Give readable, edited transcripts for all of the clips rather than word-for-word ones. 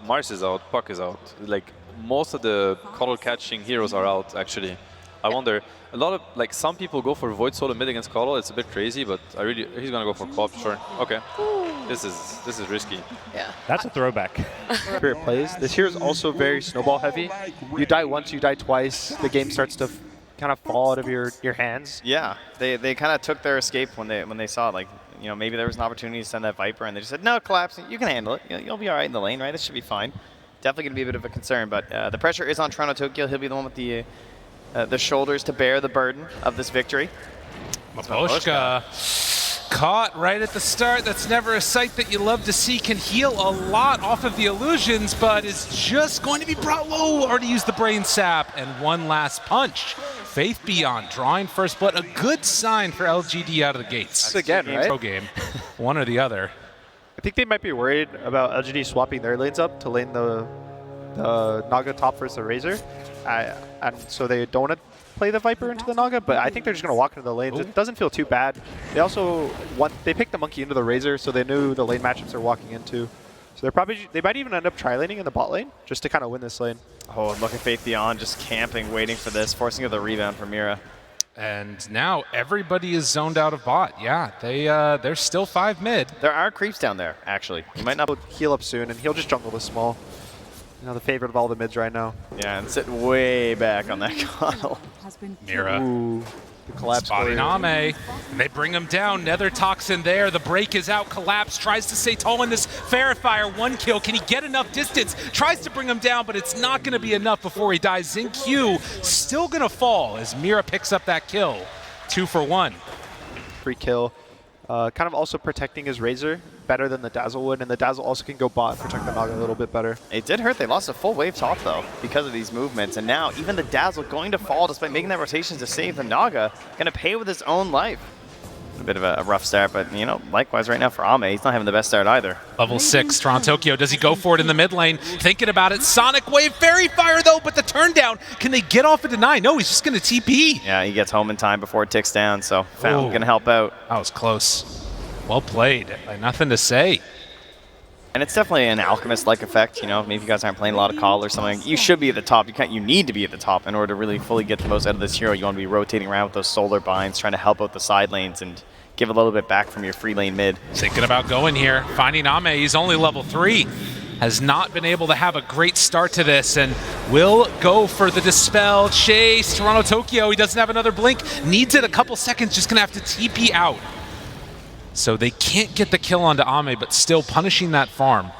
Mars is out, Puck is out. Like, most of the Coddle catching heroes are out, actually. I wonder, a lot of, like, some people go for Void Solo mid against Coddle. It's a bit crazy, but he's gonna go for co-op, sure. Okay. This is risky. Yeah. That's a throwback. Spirit plays. This here is also very snowball heavy. You die once, you die twice. The game starts to kind of fall out of your hands. Yeah, they kind of took their escape when they saw like, you know, maybe there was an opportunity to send that Viper, and they just said, no, collapse, you can handle it. You'll be all right in the lane, right? This should be fine. Definitely going to be a bit of a concern, but the pressure is on Toronto Tokyo. He'll be the one with the shoulders to bear the burden of this victory. Maposhka caught right at the start. That's never a sight that you love to see. Can heal a lot off of the illusions, but is just going to be brought low. Already used the brain sap, and one last punch. Faith Beyond drawing first blood. A good sign for LGD out of the gates. That's again, right? Pro game, one or the other. I think they might be worried about LGD swapping their lanes up to lane the Naga top versus the Razor, and so they don't want to play the Viper into the Naga, but I think they're just going to walk into the lanes. It doesn't feel too bad. They also they picked the Monkey into the Razor, so they knew the lane matchups they're walking into. So they might even end up tri-laning in the bot lane just to kind of win this lane. Oh, and look at Faith Beyond just camping, waiting for this, forcing the rebound from Mira. And now everybody is zoned out of bot. Yeah, they're still 5 mid. There are creeps down there, actually. He might not heal up soon, and he'll just jungle this small. You know, the favorite of all the mids right now. Yeah, and sit way back on that Coddle. Mira. Ooh, the collapse. Spotting Ame. And they bring him down. Nether Toxin there. The break is out. Collapse tries to stay tall in this Fairifier. 1 kill. Can he get enough distance? Tries to bring him down, but it's not going to be enough before he dies. Zinq still going to fall as Mira picks up that kill. 2 for 1. Free kill. Kind of also protecting his Razor better than the Dazzle would, and the Dazzle also can go bot and protect the Naga a little bit better. It did hurt. They lost a full wave top, though, because of these movements. And now even the Dazzle going to fall despite making that rotation to save the Naga, going to pay with his own life. A bit of a rough start, but, you know, likewise right now for Ame, he's not having the best start either. Level 6, Toronto Tokyo. Does he go for it in the mid lane? Thinking about it. Sonic Wave, Fairy Fire, though, but the turn down. Can they get off a deny? No, he's just going to TP. Yeah, he gets home in time before it ticks down, so Fountain going to help out. That was close. Well played. Nothing to say. And it's definitely an Alchemist-like effect, you know, maybe you guys aren't playing a lot of Coddle or something. You should be at the top. You need to be at the top in order to really fully get the most out of this hero. You want to be rotating around with those solar binds, trying to help out the side lanes and give a little bit back from your free lane mid. Thinking about going here, finding Ame. He's only level 3. Has not been able to have a great start to this, and will go for the Dispel. Chase, Toronto Tokyo. He doesn't have another blink. Needs it a couple seconds. Just going to have to TP out. So they can't get the kill onto Ame, but still punishing that farm.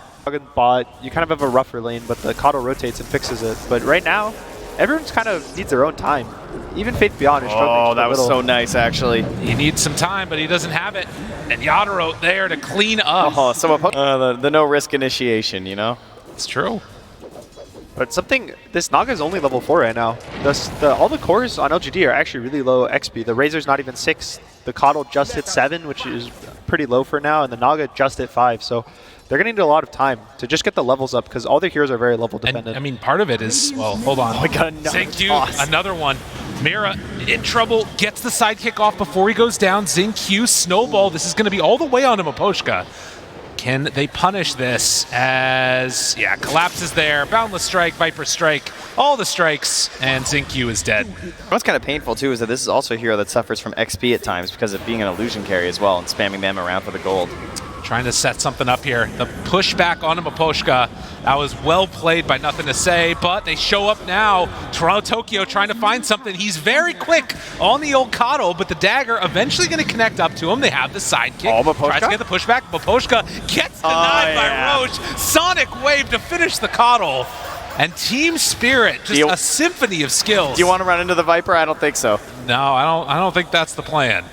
Bot, you kind of have a rougher lane, but the Coddle rotates and fixes it. But right now, everyone's kind of needs their own time. Even Faith Beyond is struggling. Oh, that was so nice, actually. He needs some time, but he doesn't have it. And Yadaro there to clean up. Oh, so the no-risk initiation, you know? It's true. But this Naga is only level 4 right now. All the cores on LGD are actually really low XP. The Razor's not even 6. The Coddle just hit 7, which is pretty low for now, and the Naga just hit 5. So they're going to need a lot of time to just get the levels up because all their heroes are very level dependent. And, I mean, part of it is, well, hold on. Oh, we got another one. Mira in trouble, gets the sidekick off before he goes down. Zinq, Snowball. This is going to be all the way on him, Maposhka. Can they punish this as, yeah, Collapse is there, Boundless Strike, Viper Strike, all the strikes, and Zinq is dead. What's kind of painful, too, is that this is also a hero that suffers from XP at times because of being an illusion carry as well and spamming them around for the gold. Trying to set something up here. The pushback on Maposhka. That was well played by Nothing to Say, but they show up now. Toronto Tokyo trying to find something. He's very quick on the old Coddle, but the dagger eventually going to connect up to him. They have the sidekick. Oh, Maposhka? Tries to get the pushback. Maposhka gets denied by Roche. Sonic Wave to finish the Coddle. And Team Spirit, just a symphony of skills. Do you want to run into the Viper? I don't think so. No, I don't think that's the plan.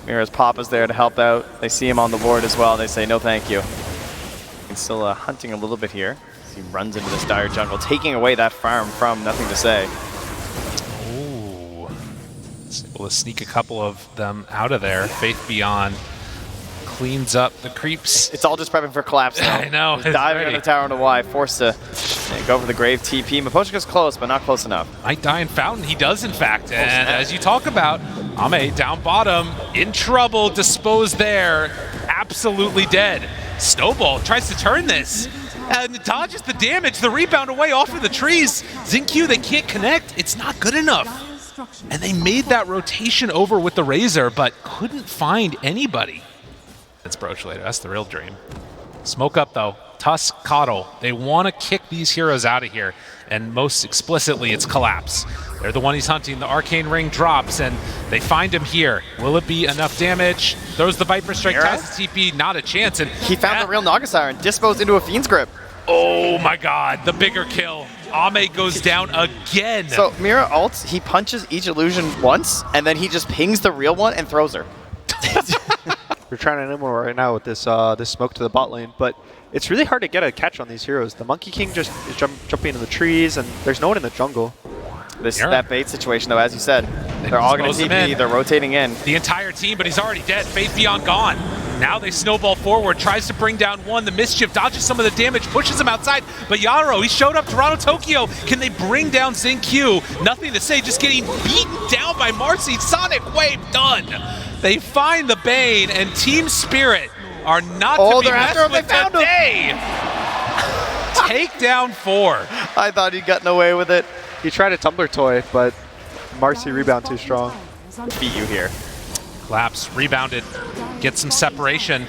Mira's Papa's there to help out. They see him on the board as well. They say, no thank you. He's still hunting a little bit here. He runs into this dire jungle, taking away that farm from Nothing to Say. Ooh. It's able to sneak a couple of them out of there. Faith Beyond cleans up the creeps. It's all just prepping for collapse now. I know. He's diving on the tower on the Y, forced to go for the grave TP. Maposhka's close, but not close enough. Might die in Fountain. He does, in fact. And as you talk about, Ame down bottom, in trouble, disposed there, absolutely dead. Snowball tries to turn this. and dodges the damage, the rebound away off of the trees. Xingqiu, they can't connect. It's not good enough. And they made that rotation over with the Razor, but couldn't find anybody. That's Broach later. That's the real dream. Smoke up, though. Tusk, Coddle. They want to kick these heroes out of here. And most explicitly, it's Collapse. They're the one he's hunting. The Arcane Ring drops, and they find him here. Will it be enough damage? Throws the Viper Strike, ties the TP. Not a chance. And he found the real Naga Siren, disposed into a Fiend's Grip. Oh my god, the bigger kill. Ame goes down again. So Mira ults, he punches each illusion once, and then he just pings the real one and throws her. We're trying to animal right now with this this smoke to the bot lane, but it's really hard to get a catch on these heroes. The Monkey King just is jumping into the trees, and there's no one in the jungle. This that bait situation, though, as you said. They're all going to TP, they're rotating in. The entire team, but he's already dead. Faith Beyond gone. Now they snowball forward, tries to bring down one. The Mischief dodges some of the damage, pushes him outside. But Yaro, he showed up. Toronto Tokyo, can they bring down Xingqiu? Nothing to say, just getting beaten down by Marcy. Sonic Wave done. They find the Bane, and Team Spirit are not to be messed with today. Takedown 4. I thought he'd gotten away with it. He tried a tumbler toy, but Marcy rebound too strong. Beat you here. Collapse, rebounded, gets some separation,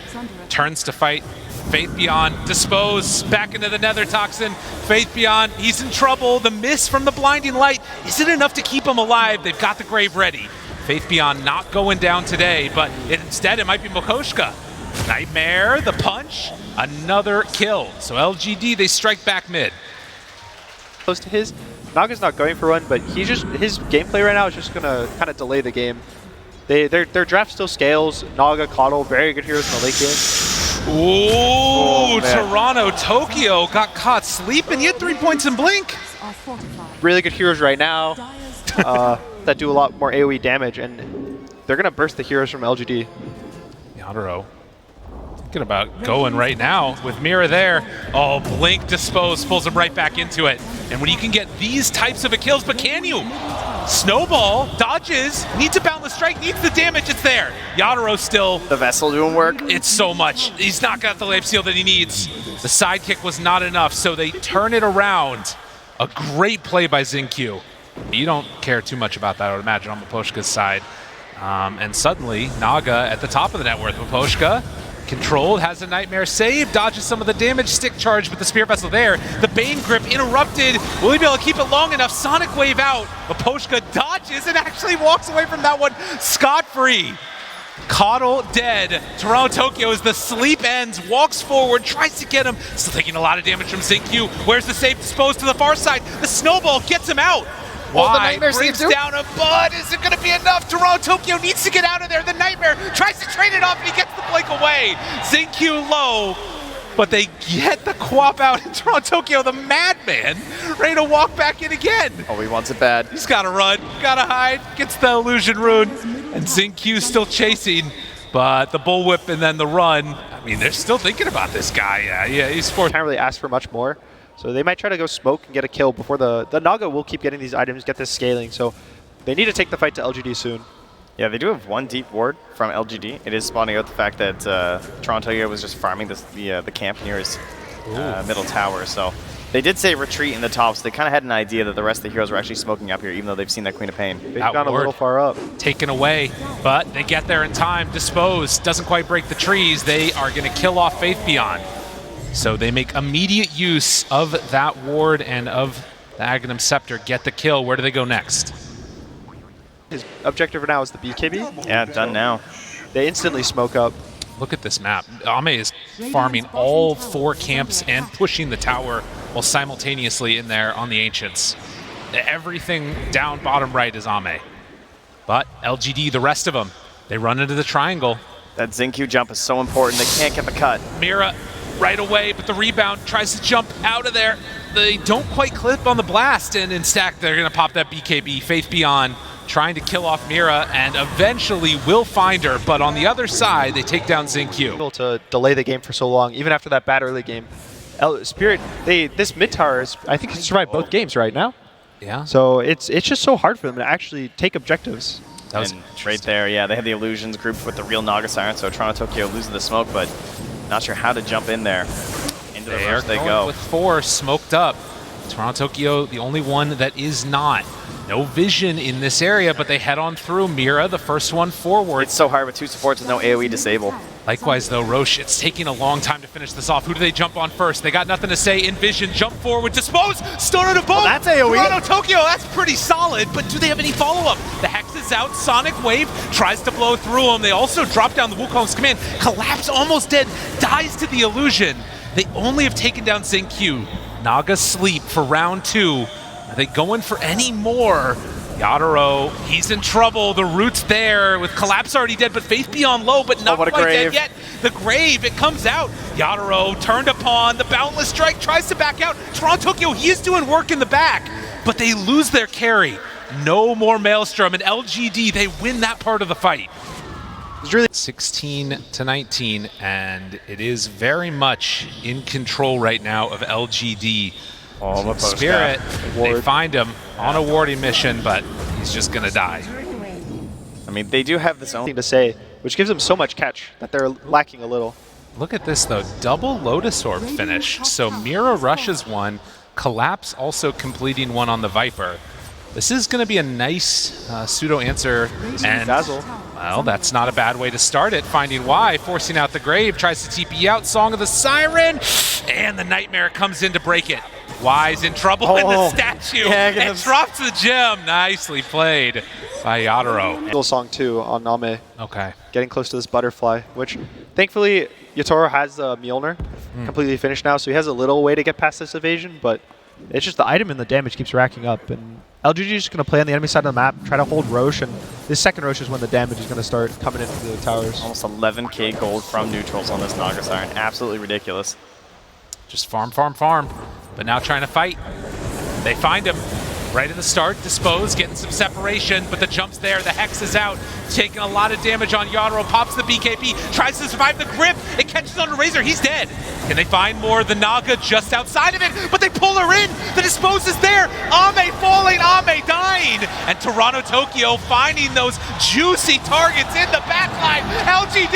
turns to fight. Faith Beyond, dispose, back into the Nether Toxin. Faith Beyond, he's in trouble. The miss from the blinding light, is it enough to keep him alive? They've got the grave ready. Faith Beyond not going down today, but instead it might be Mokoshka. Nightmare, the punch, another kill. So LGD, they strike back mid. Close to his. Naga's not going for one, but his gameplay right now is just gonna kind of delay the game. Their draft still scales. Naga, Coddle, very good heroes in the late game. Ooh, Toronto Tokyo got caught sleeping. He had 3 points in Blink. Really good heroes right now that do a lot more AoE damage, and they're gonna burst the heroes from LGD. Yadaro thinking about going right now with Mira there. Oh, Blink dispose, pulls him right back into it. And when you can get these types of kills, but can you? Snowball, dodges, needs a boundless strike, needs the damage, it's there. Yadaro still. The Vessel doing work. It's so much. He's not got the lamp seal that he needs. The sidekick was not enough, so they turn it around. A great play by Xingqiu. You don't care too much about that, I would imagine, on Maposhka's side. And suddenly, Naga at the top of the net worth. Maposhka controlled, has a Nightmare save, dodges some of the damage, stick charge with the Spirit Vessel there. The Bane Grip interrupted. Will he be able to keep it long enough? Sonic Wave out. Maposhka dodges and actually walks away from that one scot-free. Coddle dead. Toronto Tokyo, as the sleep ends, walks forward, tries to get him. Still taking a lot of damage from Xingqiu. Where's the save? Disposed to the far side. The snowball gets him out. Why? Brings down a bud. Is it going to be enough? Toronto Tokyo needs to get out of there. The Nightmare tries to trade it off, and he gets the blink away. Xingqiu low, but they get the quap out in Toronto Tokyo. The madman ready to walk back in again. Oh, he wants it bad. He's got to run, got to hide, gets the illusion rune, and Xingqiu still chasing. But the bullwhip and then the run, I mean, they're still thinking about this guy. Yeah, he's forced. Can't really ask for much more. So they might try to go smoke and get a kill before the Naga will keep getting these items, get this scaling. So they need to take the fight to LGD soon. Yeah, they do have one deep ward from LGD. It is spawning out the fact that Toronto was just farming the camp near his middle tower. So they did say retreat in the top, so they kind of had an idea that the rest of the heroes were actually smoking up here, even though they've seen that Queen of Pain. They've gone a little far up. Taken away, but they get there in time. Dispose, doesn't quite break the trees. They are going to kill off Faith Beyond. So they make immediate use of that ward and of the Aghanim Scepter, get the kill. Where do they go next? His objective for now is the BKB. Yeah, done now. They instantly smoke up. Look at this map. Ame is farming all 4 camps and pushing the tower while simultaneously in there on the Ancients. Everything down bottom right is Ame. But LGD, the rest of them, they run into the triangle. That Xingqiu jump is so important. They can't get the cut. Mira right away, but the rebound tries to jump out of there. They don't quite clip on the blast, and in stack, they're going to pop that BKB. Faith Beyond trying to kill off Mira, and eventually will find her, but on the other side, they take down Xingqiu. Able to delay the game for so long, even after that bad early game. Spirit, this mid tower is, I think, can survive both games right now. Yeah. So it's just so hard for them to actually take objectives. That was right there, yeah. They had the illusions grouped with the real Naga Siren, so Toronto Tokyo losing the smoke, but not sure how to jump in there. And into the They are rush they going go. with 4 smoked up. Toronto Tokyo, the only one that is not. No vision in this area, but they head on through. Mira, the first one forward. It's so hard with 2 supports with no AoE disable. Likewise, though, Roche, it's taking a long time to finish this off. Who do they jump on first? They got nothing to say. Envision, jump forward, dispose, stone on a boat. That's AoE. Toronto Tokyo, that's pretty solid, but do they have any follow-up? The Hex is out, Sonic Wave tries to blow through them. They also drop down the Wukong's command. Collapse, almost dead, dies to the illusion. They only have taken down Q. Naga sleep for round 2. Are they going for any more? Yatoro, he's in trouble. The root's there with Collapse already dead, but Faith Beyond low, but not quite dead yet. The Grave, it comes out. Yatoro turned upon. The Boundless Strike tries to back out. Toronto Tokyo, he is doing work in the back, but they lose their carry. No more Maelstrom, and LGD, they win that part of the fight. It's really 16 to 19, and it is very much in control right now of LGD. Oh, Spirit, they find him on a warding mission, but he's just gonna die. I mean, they do have this own thing to say, which gives them so much catch that they're lacking a little. Look at this though, double Lotus Orb finish. So Mira rushes one, Collapse also completing one on the Viper. This is going to be a nice pseudo answer, and Dazzle. well, that's not a bad way to start it. Finding Y, forcing out the Grave, tries to TP out, Song of the Siren, and the Nightmare comes in to break it. Y's in trouble in the statue, and drops the gem. Nicely played by Yatoro. Little song too on Name, Okay. getting close to this butterfly, which thankfully Yatoro has Mjolnir completely finished now, so he has a little way to get past this evasion, but it's just the item and the damage keeps racking up, and LGD is just going to play on the enemy side of the map, try to hold Roche, and this second Roche is when the damage is going to start coming into the towers. almost 11k gold from neutrals on this Naga Siren. Absolutely ridiculous. Just farm, farm, farm. But now trying to fight. They find him right at the start. Dispose, getting some separation, but the jump's there. The Hex is out, taking a lot of damage on Yatoro. Pops the BKB, tries to survive the grip. It catches on a Razor, he's dead. Can they find more? The Naga just outside of it, but they pull her in. The Dispose is there. Ame falling, Ame dying. And Toronto Tokyo finding those juicy targets in the backline. LGD,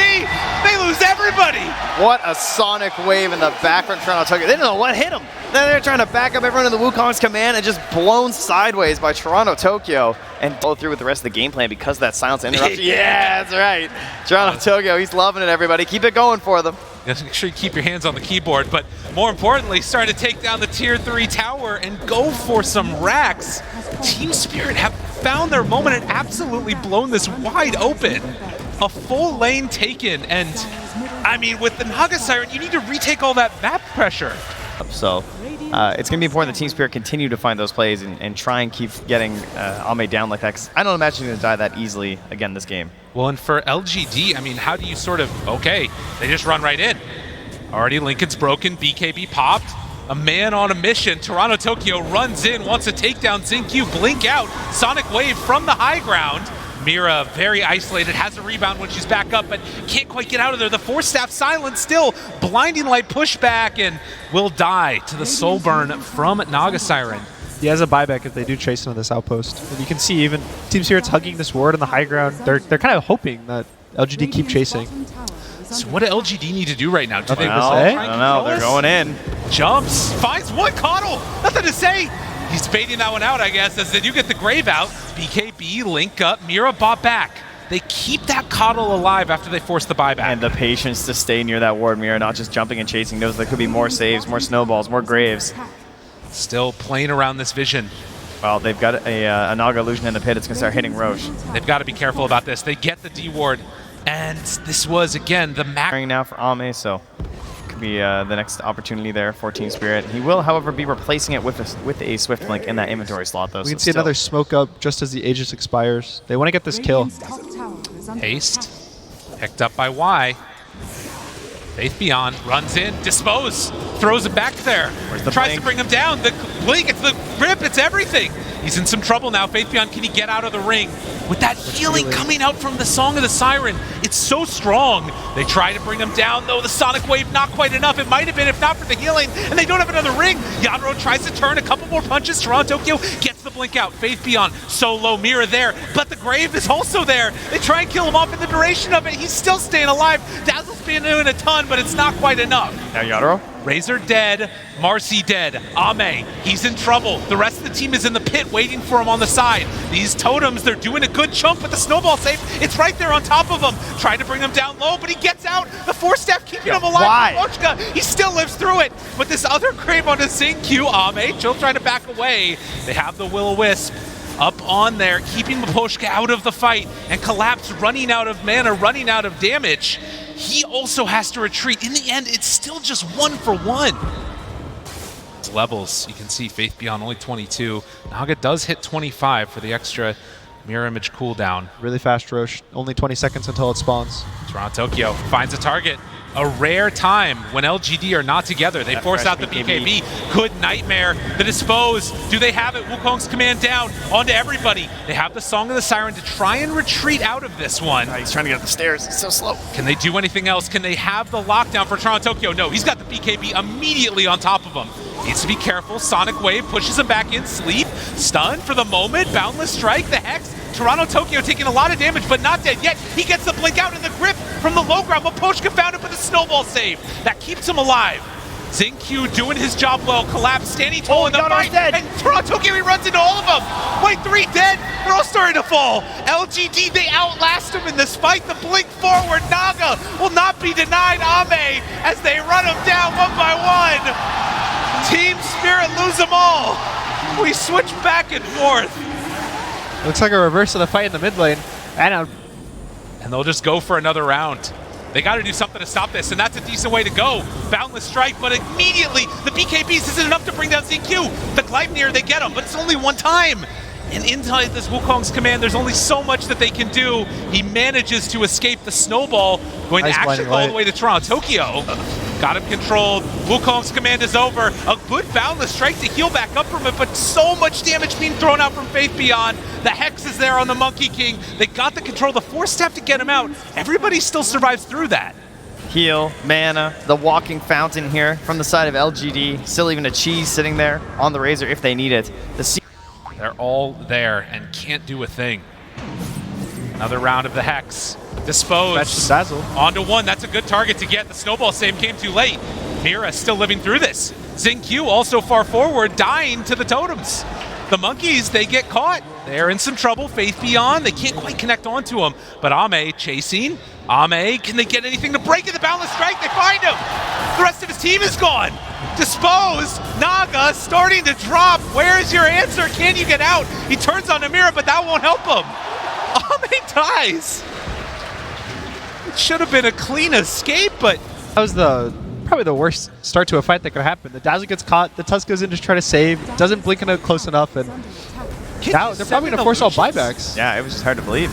they lose everybody. What a Sonic Wave in the back from Toronto Tokyo. They didn't know what hit them. Then they're trying to back up everyone in the Wukong's command and just blown sideways by Toronto Tokyo and go through with the rest of the game plan because of that silence interruption. Yeah, that's right. Toronto Tokyo, he's loving it, everybody. Keep it going for them. Make sure you keep your hands on the keyboard, but more importantly, starting to take down the Tier 3 tower and go for some racks. Team Spirit have found their moment and absolutely blown this wide open. A full lane taken, and I mean, with the Naga Siren, you need to retake all that map pressure. So it's going to be important that Team Spirit continue to find those plays and try and keep getting Ame down like that, 'cause I don't imagine he's going to die that easily again this game. Well, and for LGD, I mean, how do you sort of, okay, they just run right in. Already Lincoln's broken, BKB popped, a man on a mission. Toronto Tokyo runs in, wants to take down Q, blink out, Sonic Wave from the high ground. Mira, very isolated, has a rebound when she's back up, but can't quite get out of there. The Force Staff silent still, Blinding Light pushback, and will die to the soul burn from Naga Siren. He has a buyback if they do chase into this outpost. And you can see even Team Spirit's hugging this ward on the high ground. They're kind of hoping that LGD keep chasing. So what do LGD need to do right now? Do they Well, try and I don't know. control They're this? going in. Jumps, finds one Coddle, nothing to say. He's baiting that one out, I guess, as they do get the Grave out. BKB, link up, Mira bought back. They keep that Coddle alive after they force the buyback. And the patience to stay near that ward, Mira, not just jumping and chasing. Knows there could be more saves, more snowballs, more Graves. Still playing around this vision. Well, they've got a Naga Illusion in the pit. It's going to start hitting Roche. They've got to be careful about this. They get the D ward, and this was, again, the max. Now for Ame, so could be the next opportunity there for Team Spirit. He will, however, be replacing it with a Swift Link in that inventory slot, though. We can see another smoke up just as the Aegis expires. They want to get this kill. Haste, picked up by Y. Faith Beyond runs in, Dispose, throws it back there. Tries to bring him down. The blink, it's the grip, it's everything. He's in some trouble now. Faith Beyond, can he get out of the ring? with that healing coming out from the Song of the Siren. It's so strong. They try to bring him down, though. The Sonic Wave, not quite enough. It might have been, if not for the healing, and they don't have another ring. Yadro tries to turn a couple more punches. Toronto Tokyo gets the blink out. Faith Beyond, solo, Mira there, but the Grave is also there. They try and kill him off in the duration of it. He's still staying alive. Dazzle's been doing a ton, but it's not quite enough. Now Yadro. Razor dead, Marcy dead, Ame, he's in trouble. The rest of the team is in the pit waiting for him on the side. These totems, they're doing a good chunk with the snowball save. It's right there on top of him. Trying to bring him down low, but he gets out. The Force Staff keeping him alive. Why? Pochka, he still lives through it. But this other Grave on his Q, Ame, still trying to back away. They have the Will-O-Wisp up on there, keeping Pochka out of the fight, and Collapse running out of mana, running out of damage. He also has to retreat. In the end, it's still just 1-for-1. Levels, you can see Faith Beyond only 22. Naga does hit 25 for the extra mirror image cooldown. Really fast Roche. Only 20 seconds until it spawns. Toronto Tokyo finds a target. A rare time when LGD are not together. They force out the BKB. Good nightmare. The dispose. Do they have it? Wukong's command down onto everybody. They have the Song of the Siren to try and retreat out of this one. He's trying to get up the stairs. It's so slow. Can they do anything else? Can they have the lockdown for Toronto Tokyo? No, he's got the BKB immediately on top of him. Needs to be careful. Sonic Wave pushes him back in. Sleep. Stun for the moment. Boundless Strike. The Hex. Toronto Tokyo taking a lot of damage, but not dead yet. He gets the blink out in the grip from the low ground, but Pochka found it with a snowball save. That keeps him alive. Q doing his job well. Collapse, standing tall in the fight. Dead. And Toronto Tokyo, he runs into all of them. Wait, 3 dead. They're all starting to fall. LGD, they outlast him in this fight. The blink forward. Naga will not be denied. Ame as they run him down one by one. Team Spirit lose them all. We switch back and forth. Looks like a reverse of the fight in the mid lane. And they'll just go for another round. They got to do something to stop this, and that's a decent way to go. Boundless Strike, but immediately the BKBs isn't enough to bring down ZQ. The Gleipnir, they get him, but it's only one time. And inside this Wukong's command, there's only so much that they can do. He manages to escape the snowball, going nice to action all the way to Toronto Tokyo. Got him controlled. Wukong's command is over. A good Boundless Strike to heal back up from it, but so much damage being thrown out from Faith Beyond. The Hex is there on the Monkey King. They got the control, the Force Staff to get him out. Everybody still survives through that. Heal, mana, the walking fountain here from the side of LGD. Still even a cheese sitting there on the Razor if they need it. They're all there and can't do a thing. Another round of the Hex. Dispose. Fetch the Dazzle. Onto one. That's a good target to get. The snowball save came too late. Mira still living through this. Q also far forward, dying to the totems. The monkeys, they get caught. They're in some trouble. Faith Beyond, they can't quite connect onto him. But Ame chasing. Ame, can they get anything to break it? The Boundless Strike, they find him. The rest of his team is gone. Dispose. Naga starting to drop. Where's your answer? Can you get out? He turns on Amira, but that won't help him. Ame dies. It should have been a clean escape, but That was probably the worst start to a fight that could happen. The Dazzle gets caught, the Tusk goes in to try to save, doesn't blink enough close enough, and now they're probably going to force all buybacks. Yeah, it was just hard to believe.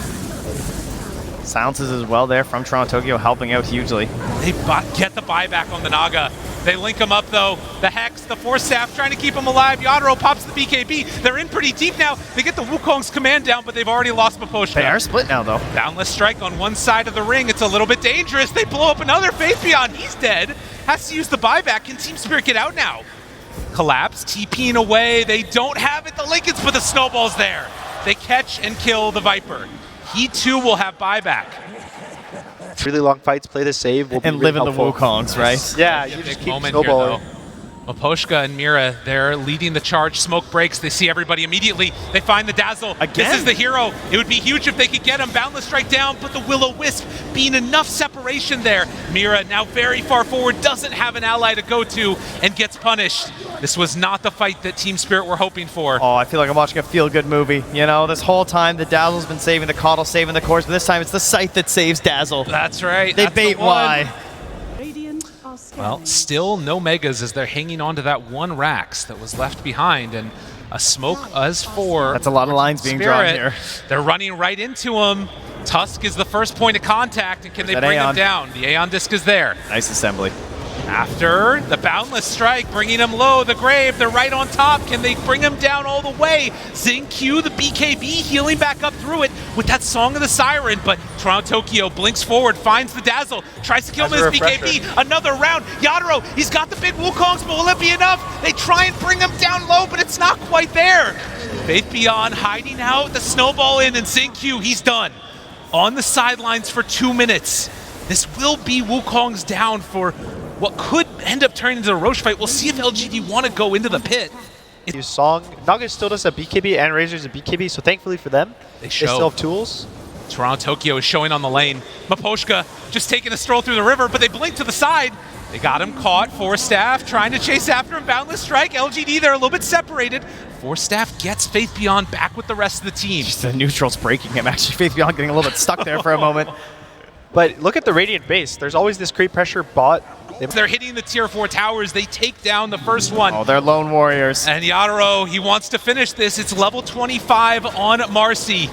Silences as well there from Toronto Tokyo, helping out hugely. they get the buyback on the Naga. They link him up though. The Hex, the Force Staff trying to keep him alive. Yadro pops the BKB. They're in pretty deep now. They get the Wukong's command down, but they've already lost Mapochka. They are split now though. Boundless Strike on one side of the ring. It's a little bit dangerous. They blow up another. Faith Beyond, he's dead. Has to use the buyback. Can Team Spirit get out now? Collapse, TPing away. They don't have it. The Lincolns, but the snowball's there. They catch and kill the Viper. He too will have buyback. Really long fights, play the save, will be And really live in the helpful. Wukongs, right? Yeah, Big you just keep moment here, snowballing. though. Mapochka and Mira, they're leading the charge. Smoke breaks. They see everybody immediately. They find the Dazzle. Again? This is the hero. It would be huge if they could get him. Boundless Strike down, but the Will-O-Wisp being enough separation there. Mira now very far forward, doesn't have an ally to go to, and gets punished. This was not the fight that Team Spirit were hoping for. Oh, I feel like I'm watching a feel-good movie. You know, this whole time the Dazzle's been saving the Coddle, saving the course, but this time it's the Scythe that saves Dazzle. That's right. They That's bait the one. Y. Well, still no Megas as they're hanging on to that one Rax that was left behind, and a smoke as for That's a lot of lines being drawn Spirit. here. They're running right into him. Tusk is the first point of contact, and can they That bring him Aeon. down? The Aeon Disc is there. Nice assembly. After the Boundless Strike, bringing him low, the Grave, they're right on top. Can they bring him down all the way? Xingqiu, the BKB, healing back up through it with that Song of the Siren, but Toronto Tokyo blinks forward, finds the Dazzle, tries to kill him with his BKB. Another round. Yadro, he's got the big Wukongs, but will it be enough? They try and bring him down low, but it's not quite there. Faith Beyond hiding out, the snowball in, and Xingqiu, he's done. On the sidelines for 2 minutes. This will be Wukong's down for what could end up turning into a Roche fight. We'll see if LGD want to go into the pit. Use Song. Naga still does a BKB and Razor's a BKB, so thankfully for them, they still have tools. Toronto Tokyo is showing on the lane. Miposhka just taking a stroll through the river, but they blink to the side. They got him caught. Force Staff trying to chase after him. Boundless Strike. LGD, they're a little bit separated. Force Staff gets Faith Beyond back with the rest of the team. Just the neutral's breaking him. Actually, Faith Beyond getting a little bit stuck there for a moment. But look at the Radiant base. There's always this creep pressure bot. They're hitting the tier 4 towers. They take down the first one. Oh, they're lone warriors. And Yadro, he wants to finish this. It's level 25 on Marcy.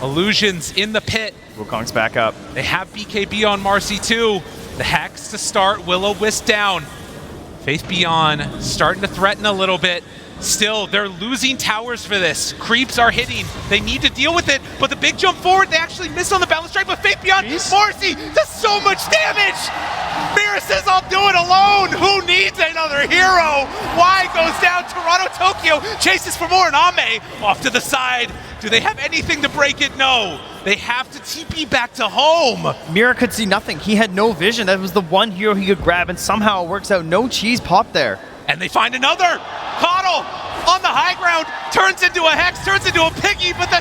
Illusions in the pit. Wukong's back up. They have BKB on Marcy too. The Hex to start, Will-O-Wisp down. Faith Beyond starting to threaten a little bit. Still, they're losing towers for this. Creeps are hitting. They need to deal with it, but the big jump forward, they actually miss on the Boundless Strike, but Faith Beyond, Marcy does so much damage! Mira says, I'll do it alone! Who needs another hero? Y goes down, Toronto Tokyo chases for more, and Ame off to the side. Do they have anything to break it? No. They have to TP back to home. Mira could see nothing. He had no vision. That was the one hero he could grab, and somehow it works out. No cheese pop there. And they find another. Coddle on the high ground, turns into a Hex, turns into a Piggy, but the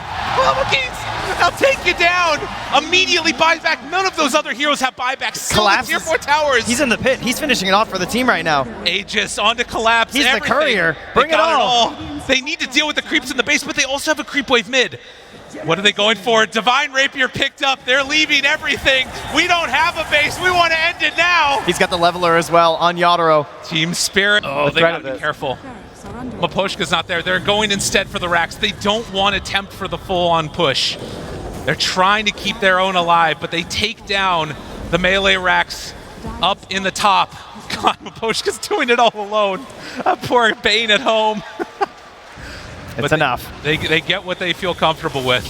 Kings, they'll take you down. Immediately buys back. None of those other heroes have buybacks. Collapse. Tier 4 towers. He's in the pit. He's finishing it off for the team right now. Aegis on to Collapse. He's everything. the courier. Bring it all. They need to deal with the creeps in the base, but they also have a creep wave mid. What are they going for? Divine Rapier picked up. They're leaving everything. We don't have a base. We want to end it now. He's got the leveler as well on Yadro. Team Spirit. Oh, they got to be careful. Miposhka's not there. They're going instead for the racks. They don't want to attempt for the full-on push. They're trying to keep their own alive, but they take down the melee racks up in the top. God, Miposhka's doing it all alone. Poor Bane at home. It's enough. They get what they feel comfortable with.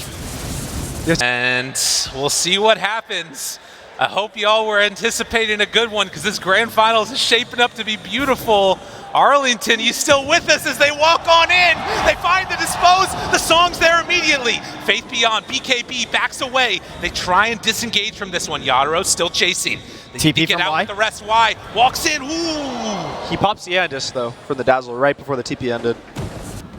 Yes. And we'll see what happens. I hope y'all were anticipating a good one because this grand finals is shaping up to be beautiful. Arlington, you still with us as they walk on in. They find the dispose. The song's there immediately. Faith Beyond, BKB backs away. They try and disengage from this one. Yadro still chasing. They TP get from out Y. with the rest. Y walks in. Ooh. He pops the Andis though from the Dazzle right before the TP ended.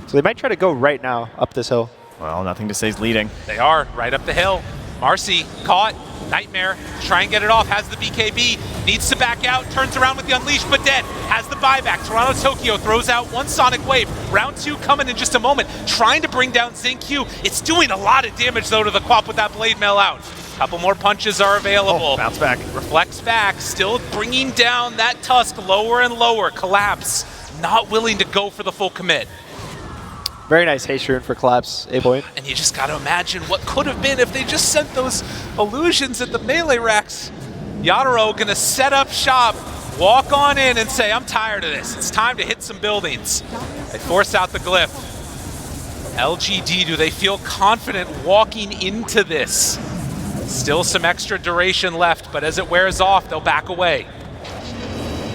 So they might try to go right now up this hill. Well, nothing to say is leading. They are right up the hill. Marcy caught. Nightmare, try and get it off, has the BKB, needs to back out, turns around with the Unleash, but dead, has the buyback. Toronto Tokyo throws out one Sonic Wave. Round 2 coming in just a moment, trying to bring down Xingqiu. It's doing a lot of damage though to the Quap with that Blade Mail out. Couple more punches are available. Oh, bounce back. Reflects back, still bringing down that Tusk lower and lower. Collapse, not willing to go for the full commit. Very nice haste rune for Collapse, A-Point. And you just gotta imagine what could have been if they just sent those illusions at the melee racks. Yadro gonna set up shop, walk on in and say, I'm tired of this. It's time to hit some buildings. They force out the glyph. LGD, do they feel confident walking into this? Still some extra duration left, but as it wears off, they'll back away.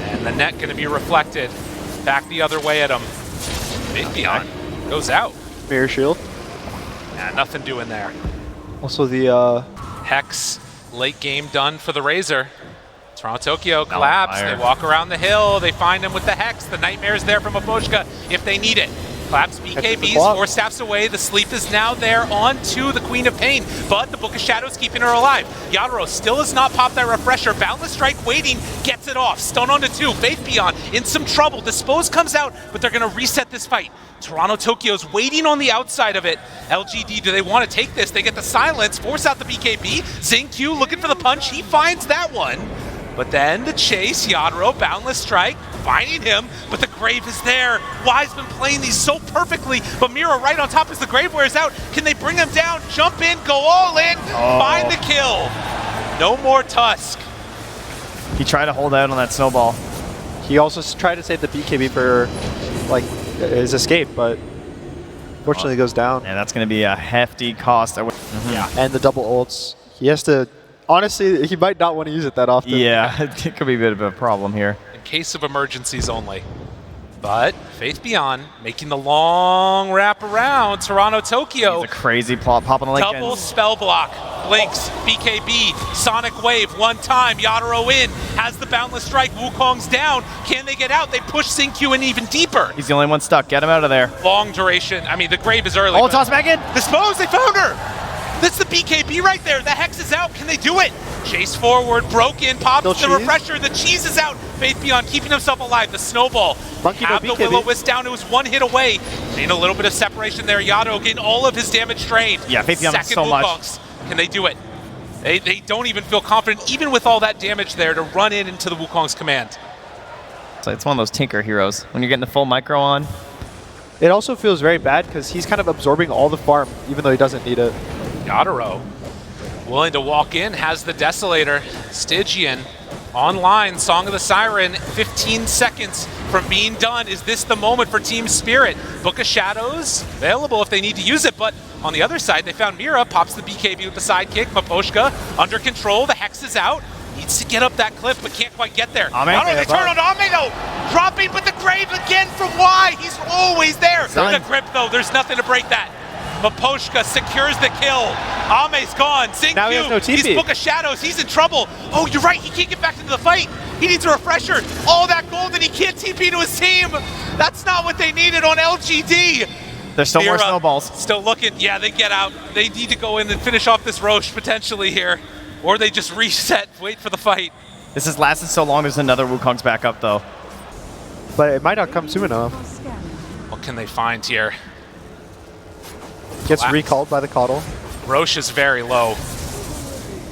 And the net gonna be reflected. Back the other way at them. Big Beyond. Goes out. Mirror Shield. Yeah, nothing doing there. Also the Hex, late game done for the Razor. Toronto Tokyo collapse. They walk around the hill. They find him with the Hex. The Nightmare's there from Miposhka if they need it. Collapse BKBs, 4 staffs away. The sleep is now there onto the Queen of Pain, but the Book of Shadows keeping her alive. Yadro still has not popped that refresher. Boundless Strike waiting, gets it off. Stun onto 2. Faith Beyond in some trouble. Dispose comes out, but they're going to reset this fight. Toronto Tokyo's waiting on the outside of it. LGD, do they want to take this? They get the silence, force out the BKB. Xingqiu looking for the punch. He finds that one. But then the chase, Yadro, Boundless Strike, finding him, but the Grave is there. Y's been playing these so perfectly, but Mira right on top as the Grave wears out. Can they bring him down, jump in, go all in, find the kill? No more Tusk. He tried to hold out on that snowball. He also tried to save the BKB for like his escape, but unfortunately goes down. And that's going to be a hefty cost. Yeah. And the double ults. He has to. Honestly, he might not want to use it that often. Yeah, it could be a bit of a problem here. In case of emergencies only. But Faith Beyond making the long wrap around. Toronto Tokyo. It's a crazy plot popping the link. Double spell block. Blinks, BKB, Sonic Wave, one time. Yadaro in, has the Boundless Strike. Wukong's down. Can they get out? They push Xingqiu in even deeper. He's the only one stuck. Get him out of there. Long duration. I mean, the Grave is early. Oh, toss back in. Dispose, they found her. That's the BKB right there. The Hex is out. Can they do it? Chase forward, broken, pops Still the cheese. refresher. The cheese is out. Faith Beyond keeping himself alive. The snowball. Monkey no Have the BKB. Will-O-Wisp down. It was one hit away. Seeing a little bit of separation there. Yado getting all of his damage drained. Yeah, Faith Beyond Second so much. Wukongs. Can they do it? They don't even feel confident, even with all that damage there, to run in into the Wukong's command. So it's one of those tinker heroes. When you're getting the full micro on, It also feels very bad because he's kind of absorbing all the farm, even though he doesn't need it. Yadaro willing to walk in, has the Desolator. Stygian online, Song of the Siren, 15 seconds from being done. Is this the moment for Team Spirit? Book of Shadows, available if they need to use it, but on the other side, they found Mira, pops the BKB with the sidekick. Maposhka under control, the Hex is out. Needs to get up that cliff, but can't quite get there. Yadaro, they turn on Ame though! Dropping, but the Grave again from Y! He's always there! The grip though, there's nothing to break that. Maposhka secures the kill. Ame's gone. Xingqiu, Now he has no TP. he's Book of Shadows. He's in trouble. Oh, you're right. He can't get back into the fight. He needs a refresher. All that gold and he can't TP to his team. That's not what they needed on LGD. there's still more Mira snowballs. Still looking. Yeah, they get out. They need to go in and finish off this Roche potentially here. Or they just reset, wait for the fight. This has lasted so long, there's another Wukong's back up though. But it might not come soon enough. What can they find here? Gets Wow. recalled by the Coddle. Roche is very low.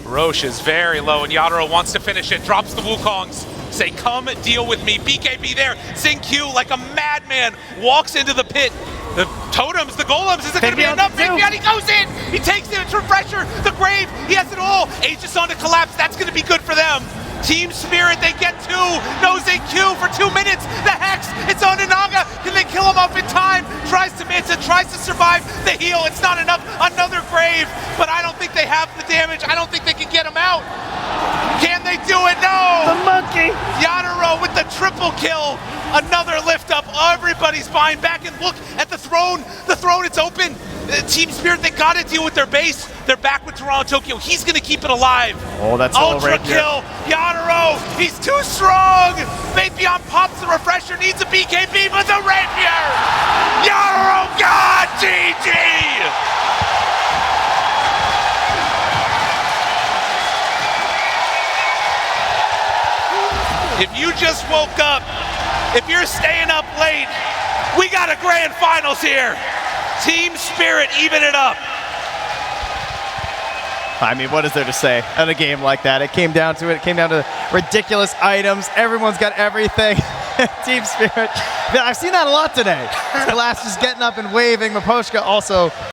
Roche is very low, and Yadaro wants to finish it. Drops the Wukongs. Say, come deal with me. BKB there. Xingqiu, like a madman, walks into the pit. The totems, the golems, is it going to be enough? Faith Beyond, he goes in. He takes it. It's refresher. The Grave, he has it all. Aegis on to collapse. That's going to be good for them. Team Spirit, they get two. No Xingqiu for 2 minutes. The Hex, it's on to Naga. Can they kill him off in time? Tries to miss it, tries to survive the heal. It's not enough. Another Grave, but I don't think they have the damage. I don't think they can get him out. Can they do it? No! The monkey! Yadaro with the triple kill. Another lift up. Everybody's buying back, and look at the throne. The throne, it's open. Team Spirit, they got to deal with their base. They're back with Toronto Tokyo. He's going to keep it alive. Oh, that's Ultra kill. Yadaro, he's too strong. Faith Beyond pops the refresher, needs a BKB, but the rapier. Yadaro, God, GG. If you just woke up, if you're staying up late, we got a grand finals here. Team Spirit, even it up. I mean, what is there to say at a game like that? It came down to it. It came down to ridiculous items. Everyone's got everything. Team Spirit. I've seen that a lot today. Glass just getting up and waving. Maposhka also